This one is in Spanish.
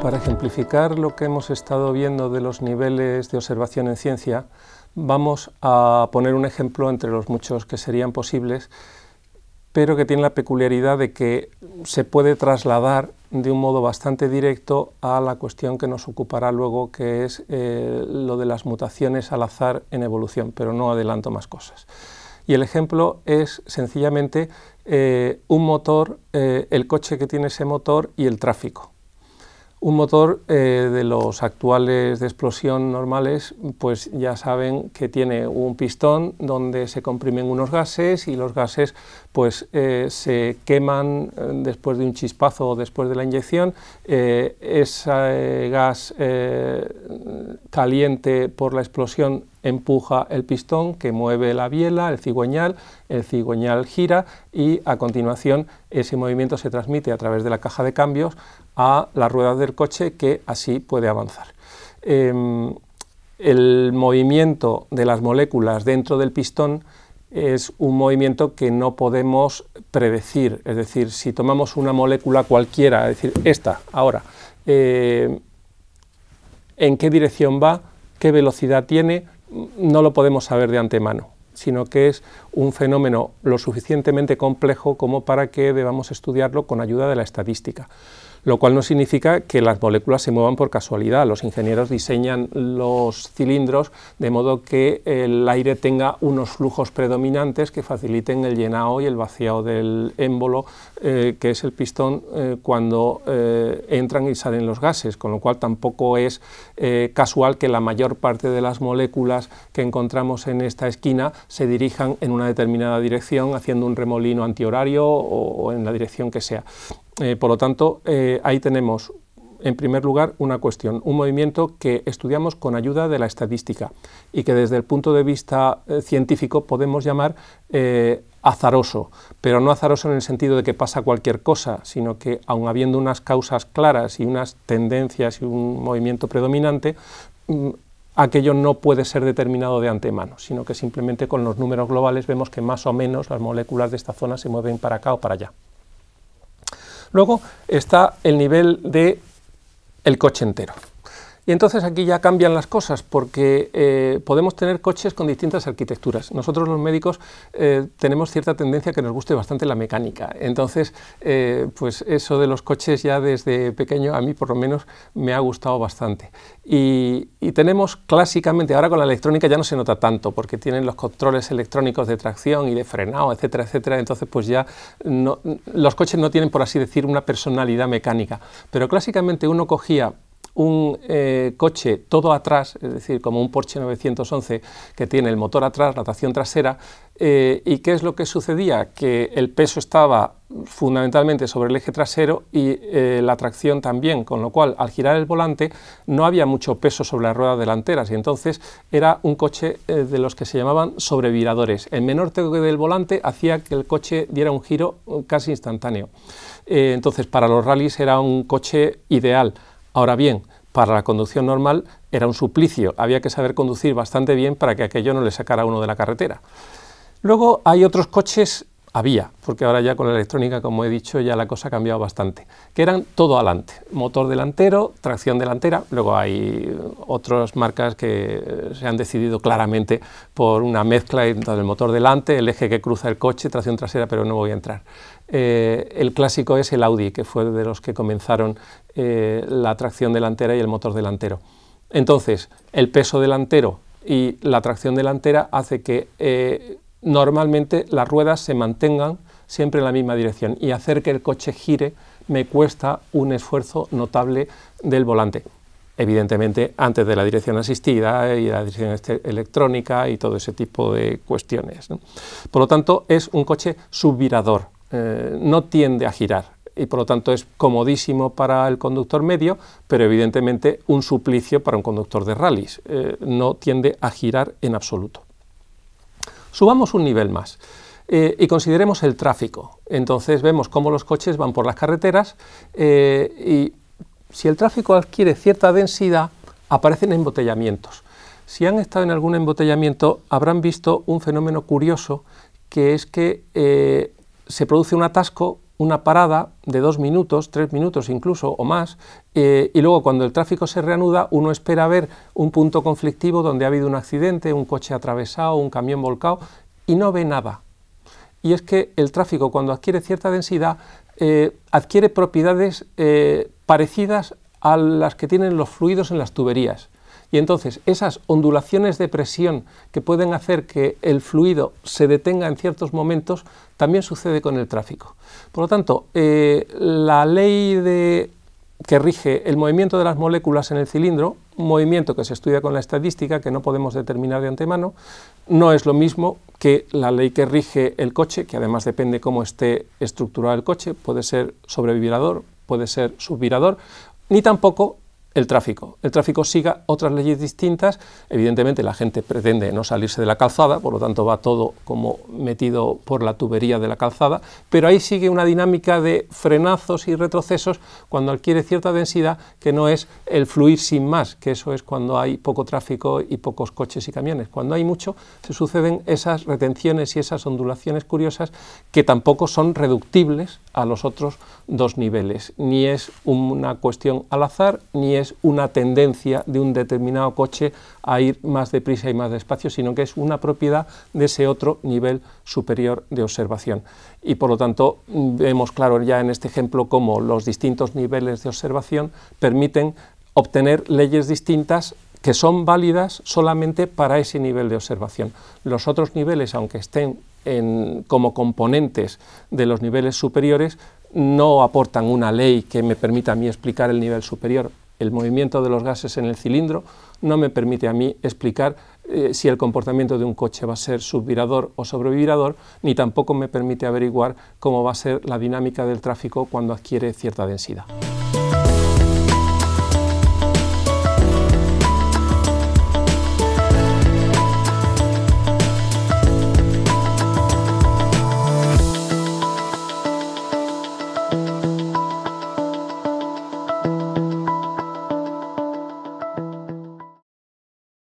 Para ejemplificar lo que hemos estado viendo de los niveles de observación en ciencia, vamos a poner un ejemplo entre los muchos que serían posibles, pero que tiene la peculiaridad de que se puede trasladar de un modo bastante directo a la cuestión que nos ocupará luego, que es lo de las mutaciones al azar en evolución, pero no adelanto más cosas. Y el ejemplo es sencillamente un motor, el coche que tiene ese motor y el tráfico. Un motor de los actuales de explosión normales, pues ya saben que tiene un pistón donde se comprimen unos gases y los gases pues se queman después de un chispazo o después de la inyección. Ese gas caliente por la explosión empuja el pistón que mueve la biela, el cigüeñal gira y a continuación ese movimiento se transmite a través de la caja de cambios a las ruedas del coche, que así puede avanzar. El movimiento de las moléculas dentro del pistón es un movimiento que no podemos predecir, es decir, si tomamos una molécula cualquiera, es decir, esta, ahora, en qué dirección va, qué velocidad tiene, no lo podemos saber de antemano, sino que es un fenómeno lo suficientemente complejo como para que debamos estudiarlo con ayuda de la estadística. Lo cual no significa que las moléculas se muevan por casualidad. Los ingenieros diseñan los cilindros de modo que el aire tenga unos flujos predominantes que faciliten el llenado y el vaciado del émbolo, que es el pistón, cuando entran y salen los gases, con lo cual tampoco es casual que la mayor parte de las moléculas que encontramos en esta esquina se dirijan en una determinada dirección, haciendo un remolino antihorario o en la dirección que sea. Por lo tanto, ahí tenemos, en primer lugar, una cuestión, un movimiento que estudiamos con ayuda de la estadística y que desde el punto de vista científico podemos llamar azaroso, pero no azaroso en el sentido de que pasa cualquier cosa, sino que aun habiendo unas causas claras y unas tendencias y un movimiento predominante, aquello no puede ser determinado de antemano, sino que simplemente con los números globales vemos que más o menos las moléculas de esta zona se mueven para acá o para allá. Luego está el nivel del coche entero. Y entonces aquí ya cambian las cosas porque podemos tener coches con distintas arquitecturas. Nosotros los médicos tenemos cierta tendencia a que nos guste bastante la mecánica. Entonces, pues eso de los coches ya desde pequeño a mí por lo menos me ha gustado bastante. Y tenemos clásicamente, ahora con la electrónica ya no se nota tanto porque tienen los controles electrónicos de tracción y de frenado, etcétera, etcétera. Entonces pues ya no, los coches no tienen, por así decir, una personalidad mecánica. Pero clásicamente uno cogía un coche todo atrás, es decir, como un Porsche 911 que tiene el motor atrás, la tracción trasera, ¿y qué es lo que sucedía? Que el peso estaba fundamentalmente sobre el eje trasero y la tracción también, con lo cual al girar el volante no había mucho peso sobre las ruedas delanteras y entonces era un coche de los que se llamaban sobreviradores. El menor toque del volante hacía que el coche diera un giro casi instantáneo. Entonces para los rallies era un coche ideal. Ahora bien, para la conducción normal era un suplicio, había que saber conducir bastante bien para que aquello no le sacara a uno de la carretera. Luego hay otros coches, porque ahora ya con la electrónica, como he dicho, ya la cosa ha cambiado bastante, que eran todo adelante, motor delantero, tracción delantera. Luego hay otras marcas que se han decidido claramente por una mezcla entre el motor delante, el eje que cruza el coche, tracción trasera, pero no voy a entrar. El clásico es el Audi, que fue de los que comenzaron la tracción delantera y el motor delantero. Entonces, el peso delantero y la tracción delantera hace que normalmente las ruedas se mantengan siempre en la misma dirección y hacer que el coche gire me cuesta un esfuerzo notable del volante. Evidentemente antes de la dirección asistida y la dirección electrónica y todo ese tipo de cuestiones, ¿no? Por lo tanto es un coche subvirador, no tiende a girar y por lo tanto es comodísimo para el conductor medio, pero evidentemente un suplicio para un conductor de rallies, no tiende a girar en absoluto. Subamos un nivel más y consideremos el tráfico. Entonces vemos cómo los coches van por las carreteras y si el tráfico adquiere cierta densidad, aparecen embotellamientos. Si han estado en algún embotellamiento, habrán visto un fenómeno curioso, que es que se produce un atasco una parada de 2 minutos, 3 minutos incluso o más, y luego cuando el tráfico se reanuda uno espera ver un punto conflictivo donde ha habido un accidente, un coche atravesado, un camión volcado, y no ve nada. Y es que el tráfico, cuando adquiere cierta densidad, adquiere propiedades parecidas a las que tienen los fluidos en las tuberías. Y entonces esas ondulaciones de presión que pueden hacer que el fluido se detenga en ciertos momentos, también sucede con el tráfico. Por lo tanto, la ley que rige el movimiento de las moléculas en el cilindro, un movimiento que se estudia con la estadística, que no podemos determinar de antemano, no es lo mismo que la ley que rige el coche, que además depende cómo esté estructurado el coche, puede ser sobrevirador, puede ser subvirador, ni tampoco el tráfico. El tráfico siga otras leyes distintas. Evidentemente la gente pretende no salirse de la calzada, por lo tanto va todo como metido por la tubería de la calzada, pero ahí sigue una dinámica de frenazos y retrocesos cuando adquiere cierta densidad, que no es el fluir sin más, que eso es cuando hay poco tráfico y pocos coches y camiones. Cuando hay mucho, se suceden esas retenciones y esas ondulaciones curiosas que tampoco son reductibles a los otros dos niveles. Ni es una cuestión al azar, ni es una tendencia de un determinado coche a ir más deprisa y más despacio, sino que es una propiedad de ese otro nivel superior de observación. Y por lo tanto vemos claro ya en este ejemplo cómo los distintos niveles de observación permiten obtener leyes distintas que son válidas solamente para ese nivel de observación. Los otros niveles, aunque estén como componentes de los niveles superiores, no aportan una ley que me permita a mí explicar el nivel superior. El movimiento de los gases en el cilindro no me permite a mí explicar si el comportamiento de un coche va a ser subvirador o sobrevirador, ni tampoco me permite averiguar cómo va a ser la dinámica del tráfico cuando adquiere cierta densidad.